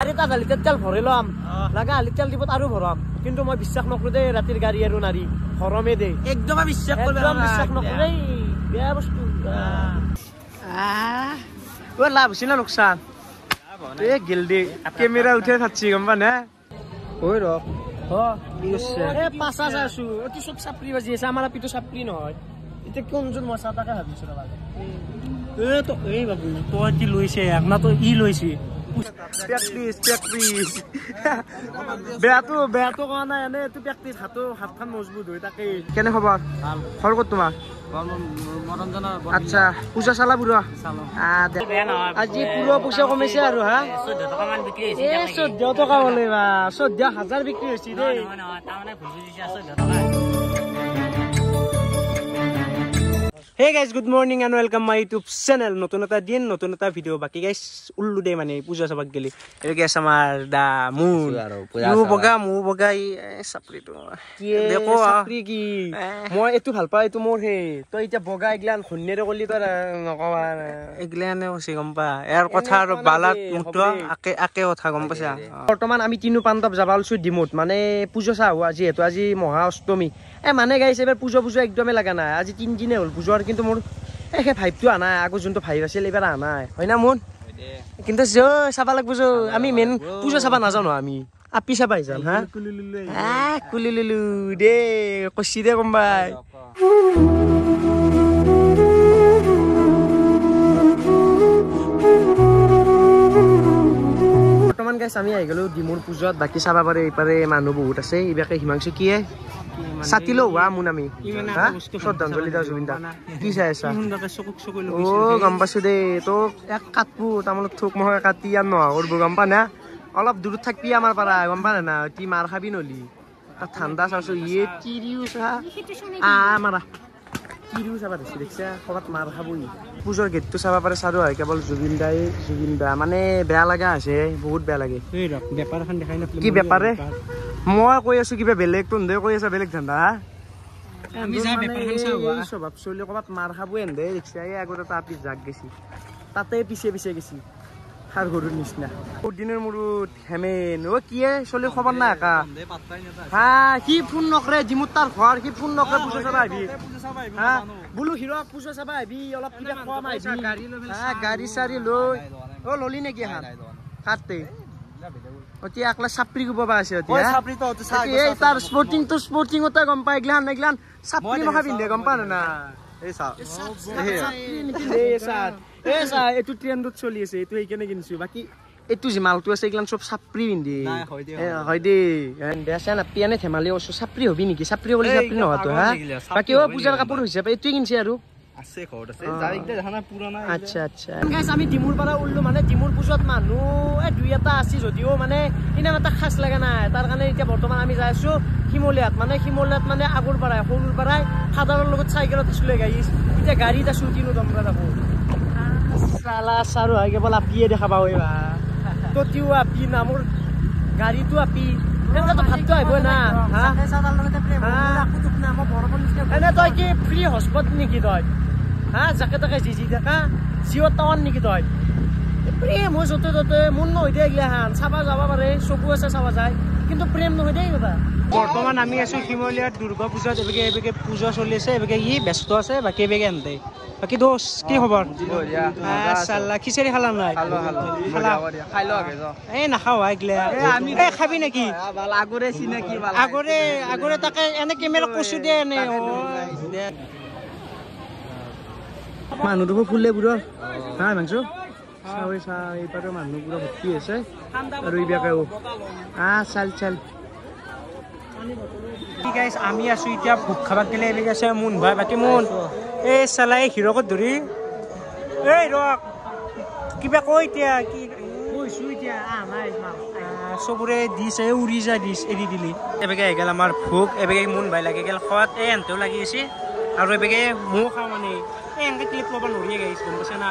গাড়ীত আধা লিটাৰ তেল ভৰাই ল'ম লাগা লিটাৰ দিবত আৰু ভৰাম কিন্তু মই বিশ্বাস নকৰো দেই ৰাতিৰ গাড়ী আৰু নাৰী ভৰমে দেই একদম বিশ্বাস নকৰো দেই বেয়া বস্তু লাভ হৈছে না লোকচান গেল দে কেমেৰা উঠাই থাকছি গম পা না ঐ ৰ পাঁচা চাইছো অতি চব চাপৰি বাজি আছে আমাৰ আপিটো চাপৰি নহয় এতিয়া কোনজন মই চাহ তাকে ভাবিছো ৰবা এই বাবু তই কি লৈছে না তই ই লৈছে বেয়াটো কোৱা নাই এনে এইটো প্ৰেক্টিচ হাতখন মজবুত হয় তাকে কেনে খবৰ ঘৰ ক'ত তোমাৰ আচ্ছা পূজা চালা বুঢ়া আজি পুৰো পয়সা কমেছে আৰু হা 14 টকা মান বিক্রি হৈছে 14 টকা বলে বা 14000 বিক্রি হৈছে দেই তামানে ভুজি দিছে 14 টকা Hey guys, good morning and welcome my YouTube channel. নতুন এটা দিন নতুন এটা ভিডিও বাকি গাইস উল্লু দে মানে পূজা সবাক গলি এই গাইস আমার দা মুন মু বগা সাপৰি তো দেখো সাপৰি কি মই এটো ভাল পাই এটো মোৰ হে তো এটা বগা ইগলান খন্নেৰে কলি তো নকবা ইগলানে আছে গম পা ইয়াৰ কথা আৰু বালাত মুটো আকে কথা গম পাছা বৰ্তমান আমি তিনু পাণ্ডৱ যাবালছো ডিমোট মানে পূজা চা হোৱা যেহেতু আজি মহা অষ্টমী মানে গাইছে এবাৰ পূজা একদমে লাগা নাই আজি 3 দিনে হল পূজাৰ কিন্তু মোৰ একে ভাইবটো আনা আগো যোনটো ভাইব আছিল এবাৰ আনা হয় না মন কিন্তু চাবা লাগব আমি মেন পূজা চাবা নাজানো আমি আপি চাবা যাম হা কুলিলুলু দে কছি দে কমবাই বৰ্তমান গাইছ আমি আহি গলো ডিমুৰ পূজাত বাকি চাবা পাৰে এইপাৰে মানুহ বহুত আছে ইবাকে হিমাংশু কিয়ে সাতিলো ওয়া মুনামি হ্যাঁ শ্রদ্ধাঞ্জলি দাও জুবিনদা কি চাই আছা ও গম পাইছো দে তো এক কাটবো তামলত থুক মহ কাটি আর নহ করবো গম পা না অলপ দূৰত থাকবি আমাৰ পাৰা গম পা না তুই মাৰ খাবি নলি ঠান্ডা চাইছো ইয়ে চিৰিও চা মাৰা চিৰিও চাবা দেখছি দেখছা কবাত মাৰ খাবই পূজৰ গেটটো চাবা পাৰে চাৰো হয় কেৱল জুবিনদা মানে বেয়া লাগা আছে বহুত বেয়া লাগে বেপাৰ এখন দেখাই না কি বেপাৰে মই কৈ আছো কিবা বেলেগ তন্দে কৈ আছা বেলেগ ধান্দা আমি যা বেপাৰখন চাওবা স্বভাৱ চলি কবাত মাৰ খাবো এন্দে ৰিক্সা এই আগতে তাপি জাগ গেছি তাতে পিছে গেছি হাৰ গৰুৰ নিচিনা বহুত দিনৰ মূৰত হেমেন ও কিয়ে চলি খবৰ নাই একা হা কি ফোন নকৰে জিমুত তাৰ ঘৰ কি ফোন নকৰে পূজা চাবা আহিবি হা বুলু হিৰক পূজা চাবা আহিবি অলপ কিবা খোৱা মাইবি গাড়ী চাৰি লৈ ও ললি নেকি হাতে অতি আকলা সাপৰি গব আছে অতি ওই সাপৰি তো এই তাৰ স্পোৰ্টিং ওটা গম পাই গলান সাপৰি মখা বিন্দে গম পা না এই সা এই সা এটু ট্রেন্ডত চলি আছে এটু এইখানে কিনছো বাকি এটু যে মালটো আছে গলান সব সাপৰি বিন্দে হয় দে দেছা না পিয়ানে থেমালি ওছো সাপৰি হবি নেকি সাপৰি বলি সাপৰি নহতো হা বাকি ও পূজাৰ কাপোৰ হৈছে এটু কিনছি আৰু আছে ঘৰত আছে জাৰিকতে দেখানা পুৰণা আচ্ছা গাইস আমি ডিমুৰ পৰা উল্লু মানে ডিমুৰ পূজত মানুহ দুই এটা আছে যদিও মানে ইনাম এটা খাস লাগা নাই তাৰ কাৰণে এতিয়া বৰ্তমান আমি যাই আছো হিমলিয়াত মানে আগৰ পৰাই সৰুৰ পৰাই ফাদাৰৰ লগত চাইকেলত আছিলে গাইস এতিয়া গাড়ীত আছো কিনো দমৰা যাব সালা সাৰু হয় কেৱল আপিয়ে দেখা পাও এবা ততিও আপি নামৰ গাড়ীটো আপি এনেটো ভাতটো আহিব না হা সাদাৰ লগতে প্ৰেম ৰাখুতুক নাম বৰপন এনে তই কি ফ্ৰী হস্পট নেকি তই হা যাকে তাকে জি দেখা জিঅ' টাৱান নেকি তই প্ৰেম হৈ যতে মন নহয় দে এইগিলাখান চাবা যাব পাৰে চকু আছে চাবা যায় কিন্তু প্ৰেম নহয় দেই কথা বৰ্তমান আমি আছো হিমলিয়াত দুৰ্গা পূজাত এবেগে পূজা চলি আছে এবেগে ই ব্যস্ত আছে বাকি এবেগে এনতে বাকি দোষ কি খবৰ মাশাআল্লাহ খিচৰি খালা নাই খালো আগে এই নাখাও আইগলা আমি খাবি নেকি আগৰে চিনাকি আগৰে তাকে এনে কেমেৰা কচু দে এনে মানুহ দেখো ফুলে বুঢ় হা মাংসু এইপাৰে মানুহ পুৰা ভৰ্তি আছে আৰু ইবাকেও চাল গাইস আমি আছো এতিয়া ভোগ খাবাক গেলে এবেগে আছে মুন ভাই বাকি মুন এই চালাই হিৰকত ধৰি এই ৰক কিবা কৈ এতিয়া কি কৈছো এতিয়া নাই চবৰে দিছে উৰি যা দিছ এৰি দিলি এবেগে গেল আমাৰ ভোগ এবেগে মুন ভাই লাগি গেল খোৱাত এনতেও লাগি আছে আৰু এবেগে মো খাওঁ মানে এনেকে ক্লিপ ল'ব নৰিয়ে গাইছ গম পাইছা না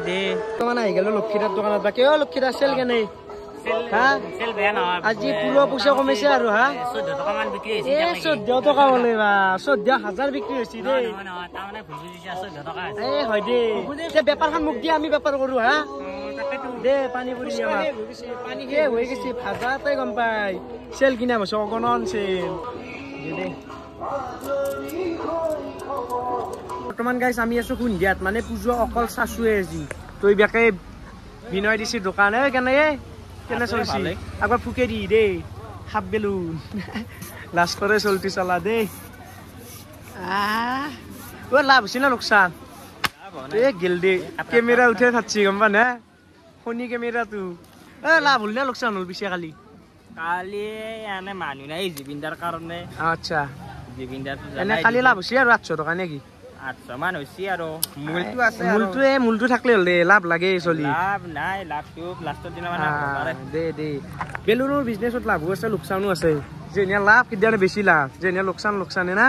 দে মানে আহি গেল লক্ষীদাৰ দোকানত বাকি লক্ষীদাৰ চেল কেনে হা চেল বেয়া নহয় আজি পুৰো পয়সা কমেছে আৰু হা 14 টকা মান বিক্রি হৈছে 14 টকা বলে বা 14000 বিক্রি হৈছে দে তামানে ভুজি দিছে 14 টকা এই হয় দে তে বেপাৰখন মুক দি আমি বেপাৰ কৰো হা তাকেটো দে পানী পৰি পানী হৈ গৈছে ভাজাতে গম পাই চেল কিনা হৈছে অগণন চেল দে বৰ্তমান গাইছ আমি আছো সন্ধিয়াত মানে পুজো অকল চাচুৱে আজি তই বেকে বিনয় দিছি দোকান কেনে চলিছি আগৰ ফুকে দি দেই হাফ বেলুন লাষ্টৰে চলতি চলা দেই লাভ হৈছে না লোকচান গেল দে কেমেৰা উঠে থাকছি গম পা না শনি কেমেৰাটো লাভ হল না লোকচান হল পিছে কালি এনে মানুহ নাই জুবিনদাৰ কাৰণে আচ্ছা জুবিনদাৰ এনে কালি লাভ হৈছে আৰু 800 টকা নেকি 800 মান হৈছে আৰু মূলটো আছে মূলটো থাকলে হল দে লাভ লাগে চলি লাভ নাই লাভটো লাষ্টৰ দিনা মানে দে বেলুনৰ বিজনেছত লাভো আছে লোকচানো আছে যেনে লাভ কিদানে বেছি লাভ যেনে লোকচানে না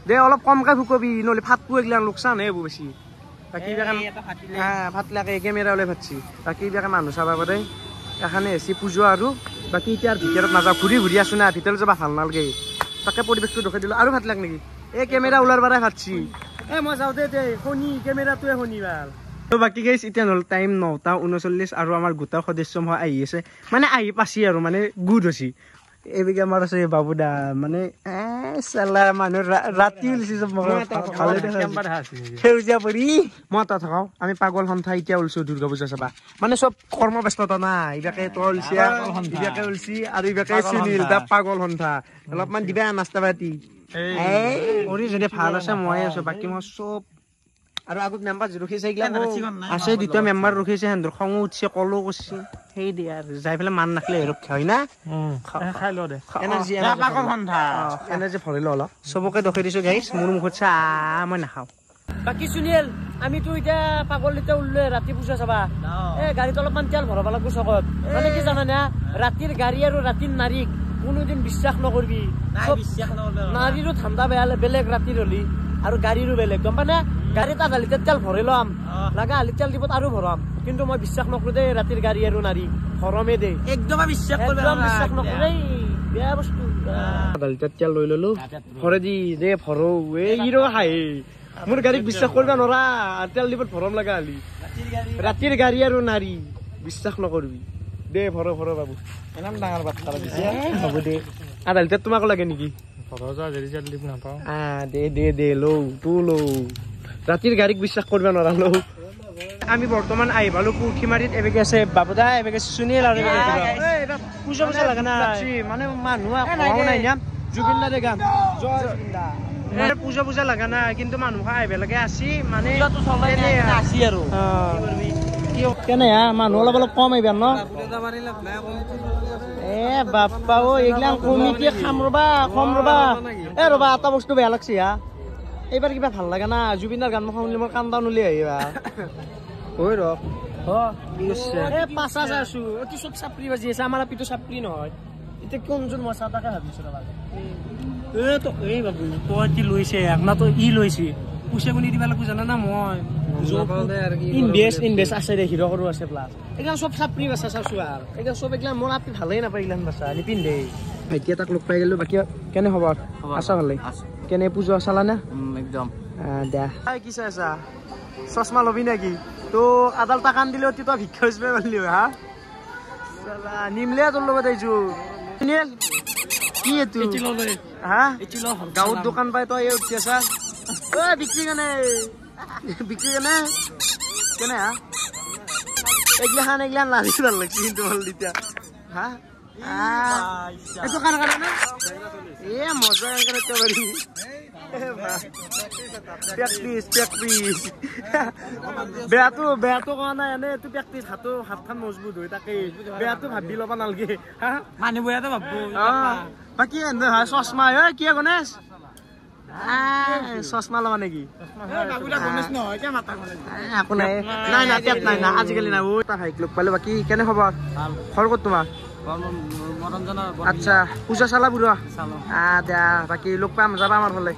দে অলপ কমকে ফুকবি নহলে ফাটপু এগলা লোকচান হে বেছি বাকি ফাটলাকে কেমেৰা ওলাই ফাটছি বাকি মানুহ চাবা পাৰে এখানে এসি পুজো আৰু বাকি এতিয়া ভিতৰত নাযাওঁ ঘূৰি আছো না ভিতৰত যাবা ভাল নালাগে তাকে পৰিৱেশটো দেখাই দিলো আৰু ফাটলাক নেকি এই কেমেৰা ওলাৰ পৰাই ফাটছি মই যাওঁতে শনি কেমেৰাটোৱে শনিবাৰ বাকি গাইছ এতিয়া হ'ল টাইম 9:39 আৰু আমাৰ গোটা সদস্য মই আহি আছে মানে আহি পাছি আৰু মানে গুড হৈছি এইবিকে আমাৰ আছে বাবুদা মানে চালা মানুহ ৰাতি উলিছি চব সেউজীয়া পৰি মই তা থাকাও আমি পাগল সন্থা এতিয়া ওলছো দুৰ্গা পূজা চাবা মানে চব কৰ্ম ব্যস্ততা না ইবাকে তো ওলছি ইবাকে ওলছি আৰু ইবাকে চিনিল তা পাগল সন্থা অলপমান দিবা নাস্তা পাতি ওৰি যদি ভাল আছে মই আছো বাকি মই চব আৰু আগত মেম্বাৰ ৰখিছে এইগলা আছে দুটা মেম্বাৰ ৰখিছে হেন্দৰ খং উঠছে কলো কৰছি সেই দি আৰু যাই পেলাই মান নাখলে ৰক্ষা হয় না খাই ল দে এনাৰ্জি এনাৰ্জি ভৰি ল অলপ চবকে দখি দিছো গাইছ মোৰ মুখত চাহ মই নাখাওঁ বাকি সুনীল আমিতো এতিয়া পাগল এতিয়া উল্লে ৰাতি পূজা চাবা গাড়ীত অলপমান তেল ভৰাব লাগিব চকত মানে কি জানা না ৰাতিৰ গাড়ী আৰু ৰাতিৰ নাৰীক কোনোদিন বিশ্বাস নকৰবি নাৰীৰো ঠাণ্ডা বেলেগ ৰাতিৰ হলি আৰু গাড়ীৰো বেলেগ গম পানে গাড়ী তাত হালি তেল ভৰাই ল'ম লাগা হালি তেল দিবত আৰু ভৰাম কিন্তু মই বিশ্বাস নকৰো দেই ৰাতিৰ গাড়ী আৰু নাৰী ভৰমে দেই একদম বিশ্বাস নকৰো দেই বেয়া বস্তু হালি তেল লৈ ললো ভৰে দি দে ভৰো এই হিৰো হাই মোৰ গাড়ীক বিশ্বাস কৰিব নোৱাৰা তেল দিবত ভৰম লাগা হালি ৰাতিৰ গাড়ী আৰু নাৰী বিশ্বাস নকৰবি দে ভৰো বাবু ইমান ডাঙৰ বাচ্চা লাগিছে হ'ব দে আধা লিটাৰ তোমাক লাগে নেকি দে লৌ তো লৌ ৰাতিৰ গাড়ীক বিশ্বাস কৰিব নোৱাৰা লৌ আমি বৰ্তমান আহি পালো পুঠিমাৰীত এবেগে আছে বাবুদা এবেগে সুনীল আৰু পূজা লাগা নাই মানে মানুহ নাই না জুবিন দাৰে গান জয় জুবিন দা পূজা লাগা নাই কিন্তু মানুহ আহিব লাগে আছি মানে আছি আৰু কেনে মানুহ অলপ কম আহিব ন বাপ্পা এইগিলা কমিটিয়ে কম ৰবা ৰবা এটা বস্তু বেয়া লাগছে এইবাৰ কিবা ভাল লাগে না জুবিনাৰ গান শুনিলে মোৰ কান্দা নুলি আহিবা পাঁচা আছো অতি চব চাপৰি বাজি আছে আমাৰ পিতো চাপৰি নহয় এতিয়া কোনজন মচা তাকে ভাবিছো বাবু তই লৈছে আপোনাৰ তো লৈছে পইচা গুণি দিব লাগিব জানা না মই ইনভেষ্ট আছে দে হিৰ কৰো আছে প্লাস এইগিলা চব চাপৰি বাচা চাইছো আৰু এইগিলা চব এইগিলা মোৰ আপি ভালেই নাপায় এইগিলান বাচা নিপিন্ধে এতিয়া তাক লগ পাই গেলো বাকী কেনে খবৰ আছা ভালে কেনে পূজা চালা না একদম দে কি চাই আছা চশমা লবি নেকি তো আদাল টাকান দিলে অতি তই ভিক্ষা হিচাপে পারলি হা সালা নিমলে তোর লগত আইছো সুনীল কি এতু হা গাঁৱত দোকান পাই তই এই উঠি আছা বিক্রি কেনে কেনে হা এগলা লালি ভাল লাগছে কিন্তু ভাল দিতা হা এইটো কার না মজা করতে পারি প্ৰেক্টিচ বেয়াটো কোৱা নাই এনে এইটো প্ৰেক্টিচ হাতখন মজবুত হয় তাকে বেয়াটো ভাবি ল'ব নালাগে মানুহ বেয়াটো ভাবো বাকী চশমা কি গণেশ চশমা লবা নেকি নাই আজিকালি নাই ভাইক লগ পালো বাকী কেনে খবৰ ঘৰ ক'ত তোমাৰ আচ্ছা পূজা চালা বুঢ়া দিয়া বাকী লগ পাম যাবা আমাৰ ফালে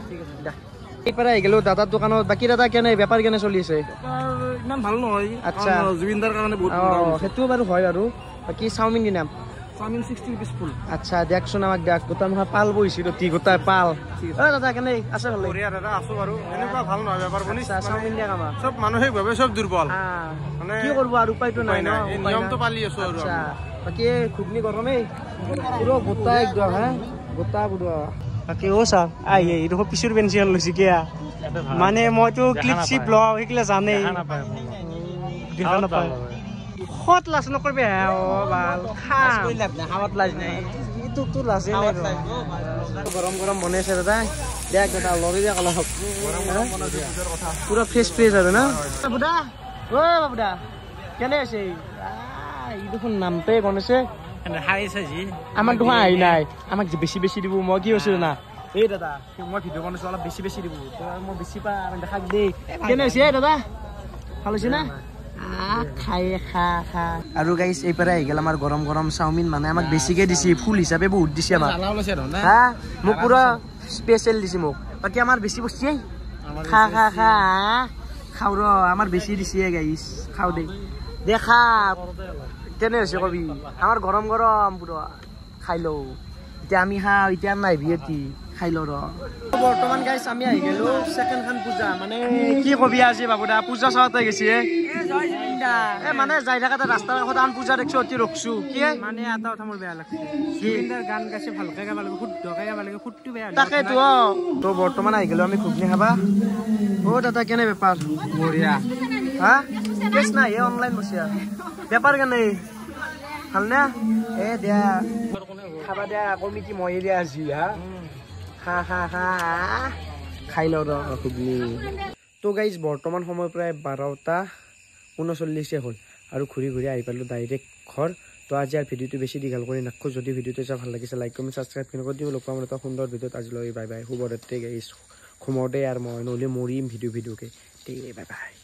এইপাৰে আহি গেলো দাদাৰ দোকানত বাকী দাদা কেনে বেপাৰ কেনে চলি আছে ইমান ভাল নহয় আচ্ছা জুবিনদাৰ কাৰণে সেইটো বাৰু হয় আৰু বাকী চাওমিন কিনাম চাওমিন 60 rupees ফুল আচ্ছা দেখছোন আমাক দেখ গোটা মহা পাল বইছি রতি গোটা পাল ও দাদা কেনে আছে ভালে বঢ়িয়া দাদা আছো বাৰু এনেকুৱা ভাল নহয় ব্যাপাৰ বনি আচ্ছা চাওমিন দিয়া কামা সব মানসিকভাৱে সব দুৰ্বল মানে কি কৰব আৰ উপায় তো নাই না এই নিয়মটো পালি আছো আৰু আচ্ছা বাকি ঘুগনি গরমে পুরো গোটা একদম হ্যাঁ গোটা পুরো বাকি ও সা আই এই দেখো পিছুর পেনশন লইছি কিয়া মানে মইতো ক্লিপ চিপ ল এইগুলা জানে দেখা না পায় হট লাজ নকৰবে ও বাল খা কই লাভ না হাওয়াত লাজ নাই ইটো তো লাজে নাই গরম গরম বনাইছে দাদা দেখ দাদা লরি দিয়া কলা গরম গরম বনাইছে কথা পুরো ফ্রেশ ফ্রেশ আছে না বাবুদা ও বাবুদা কেনে আছে ই দেখোন নামতে গনেছে হাইছে জি আমাক দেখোন আহি নাই আমাক বেছি বেছি দিব মই কি হৈছিল না এই দাদা মই ভিডিঅ' বনাইছো অলপ বেছি বেছি দিব মই বেছি পা আমি দেখাক দেই কেনে হৈছে দাদা ভাল হৈছে না খাই খা খা আৰু গাইস এইপাৰে আহি গেল আমাৰ গৰম গৰম চাওমিন মানে আমাক বেছিকে দিছি ফুল হিচাপে বহুত দিছি আমাক হা মোক পুৰা স্পেচিয়েল দিছি মোক বাকি আমাৰ বেছি বস্তু খা খা খা খাও ৰ আমাৰ বেছি দিছি গাইস খাও দেই দেখা কেনে হৈছে কবি আমাৰ গৰম গৰম পুৰা খাই লও এতিয়া আমি খাওঁ এতিয়া নাই বিয়েতি খাই লও ৰ বৰ্তমান গাইস আমি আহি গেলো সেকেন্ড খান পূজা মানে কি কবি আজি বাবুদা পূজা চাওতে গেছি মানে যাই থাকাতে ৰাস্তাৰ কাষত আন পূজা দেখছো অতি ৰখছো কি মানে এটা কথা মোৰ বেয়া লাগছে জুবিনদাৰ গান গাইছে ভালকে গাব লাগে শুদ্ধকে গাব লাগে ফুটটো বেয়া তাকেতো তো বৰ্তমান আহি গেলো আমি ঘুগনি খাবা ও দাদা কেনে বেপাৰ বঢ়িয়া হা কেছ নাই অনলাইন বসিয়া বেপাৰ কেনে ভাল না এ দিয়া খাবা দিয়া কমিটি মই দিয়া আজি হা খা খা খা খাই লও ৰ ঘুগনি তো গাইজ বৰ্তমান সময় প্ৰায় 12:39 হ'ল আৰু ঘূৰি ঘূৰি আহি পালোঁ ডাইৰেক্ট ঘৰ তো আজি আৰু ভিডিঅ'টো বেছি দীঘল কৰি নাখোঁ যদি ভিডিঅ'টো চাই ভাল লাগিছে লাইক কমেণ্ট ছাবস্ক্ৰাইব কৰি দিব লগ পাম এটা সুন্দৰ ভিডিঅ'ত আজিলৈ বাই বাই শুভৰাত্ৰি গাইজ ঘুমোতে আৰু মই নহ'লে মৰিম ভিডিঅ'কে বাই বাই